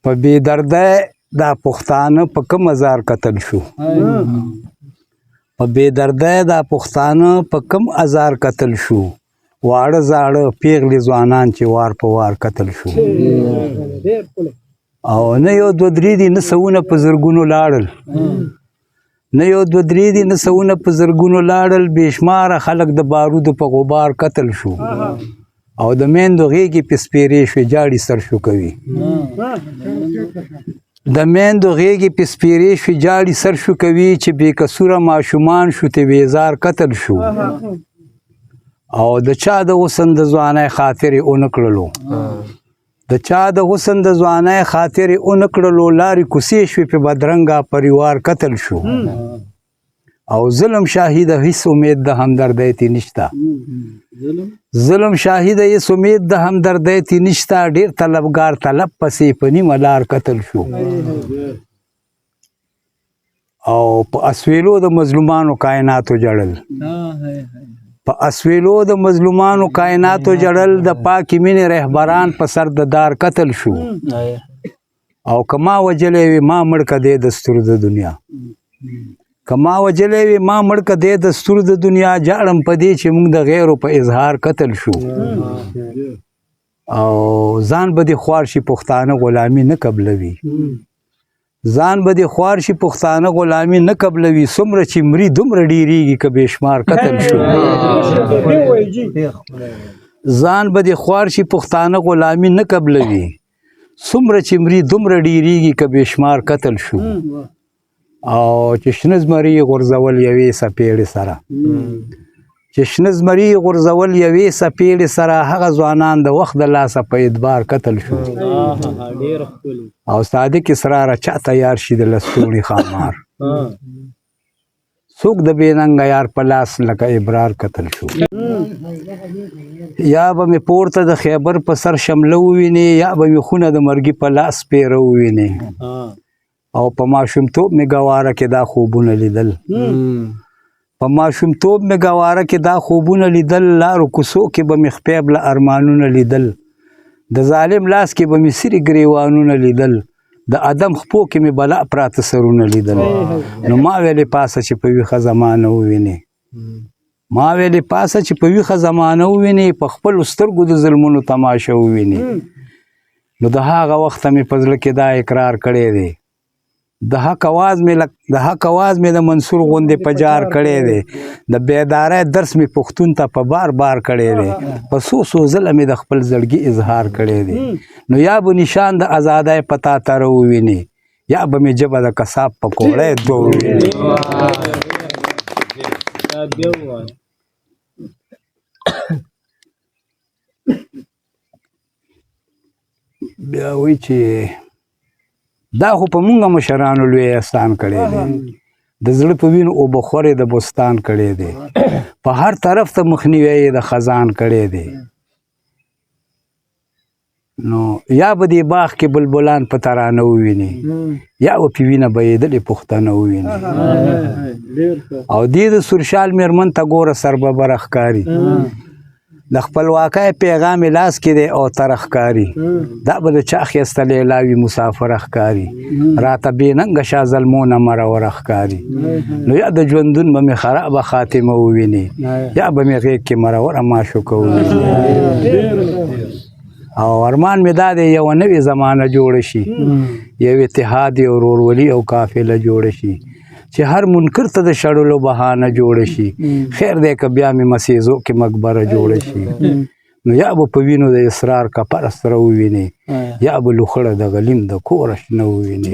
په بې دردۍ دا پښتانه په کوم ازار قتل شو په بې دردۍ دا پښتانه په کوم ازار قتل شو واړه زاړه پیغلې ځوانان چې وار په وار قتل شو او نه یو دوه درې دي نه سوونه په زرګونو لاړل نه یو دوه درې دي نه سوونه په زرګونو لاړل بې شماره خلک د بارودو په غبار قتل شو او د میندو غېږې پې سپېرې شوې جاړي سر شو کوي د میندو غېږې پې سپېرې شوې جاړي سر شو کوي چې بې کسوره ماشومان شو ته بېزار قتل شو او د چا د حسن د ځوانۍ خاطرې ونه کړلو د چا د حسن د ځوانۍ خاطرې ونه کړلو لارې کوڅې شوې په بدرنګه پریوار قتل شو او ظلم شاهد هیڅ امید د همدردۍ تی نشته ظلم شاهد هیڅ امید د همدردۍ تی نشته ډېر طلبګار طلب پسې په نیمه لار قتل شو او په اسویلو د مظلومانو کائناتو جړل په اسویلو د مظلومانو کائناتو جړل د پاکې مینې رهبران په سر د دار قتل شو او که ما وجلی وي ما مړ که دی دستور د دنیا که ما وجلی وي ما مړ که دی دستور د دنیا جاړم په دې چې موږ د غیرو په اظهار قتل شو او ځان به دې خوار شي پښتانه غلامي نه قبلوي ځان به دې خوار شي پښتانه غلامي نه قبلوي څومره چې مري دومره ډېرېږي که بې شمار قتل شو ځان به دې خوار شي پښتانه غلامي نه قبلوي څومره چې مري دومره ډېرېږي که بې شمار قتل شو او چې شنه زمري غورځول یوې څپېړې سره چې شنه زمري غورځول یوې څپېړې سره هغه ځوانان د وخت د لاسه په اعتبار قتل شو او صادق اسراره چا تیار شي د لستوڼي خامار څوک د بې ننګه یار په لاس لکه ابرار قتل شو یا به مې پورته د خیبر په سر شمله ووینې یا به مې خونه د مرګي په لاس پیره ووینې او په ماشومتوب مې ګواره کې دا خوبونه لیدل په ماشومتوب مې ګواره کې دا خوبونه لیدل لارو کوڅو کې به مې خپیب له ارمانونه لیدل د ظالم لاس کې به مې سري ګریوانونه لیدل د ادم خپو کې مې بلا پراته سرونه لیدل نو ما ویلې پاسه چې په ویښه زمانه ووینې ما ویلې پاسه چې په ویښه زمانه ووینې په خپلو سترګو د ظلمونو تماشه ووینې نو د هغه وخته مې په زړه کې دا اقرار کړی دی د حق اواز مې د منصور غوندې په جار کړی دی د بیدارۍ درس مې پښتون ته په بار بار کړی دی په څو ځله مې د خپل زړګي اظهار کړی دی نو یا به نشان د ازادۍ په تا تره ووینې یا به مې ژبه د کساب په کوړی دوه ووینې بیا وایي چې دا خو په مونږه مشرانو لوی احسان کړی دی د زړه په وینو اوبه خورې د بستان کړی دی په هر طرف ته مخنیوی یې د خزان کړی دی نو یا به دې باغ کې بلبلان په ترانه وویني یا به پې وینه بهېدلې پښتانه وویني او دې د سورشال مېرمن ته ګوره سرببره ښکاري د خپلواکۍ پیغام یې لاس کې دی او تره ښکاري دا به د چا ښایسته لیلاوي مسافره ښکاري راته بې ننګه شا ظلمونه مروره ښکاري نو یا د ژوندون به مې خرابه خاتمه وویني یا به مې غېږ کې مروره معشوقه وویني او ارمان مې دا دی یوه نوې زمانه جوړه شي یو اتحاد یو ورورولي او قافله جوړه شي چې هر منکر ته د شړلو بهانه جوړه شي خیر دی که بیا مې مسیزو کې مقبره جوړه شي نو یا به په وینو د اسرار کپره سره ووینې یا به لوخړه د غلیم د کوره شنه ووینې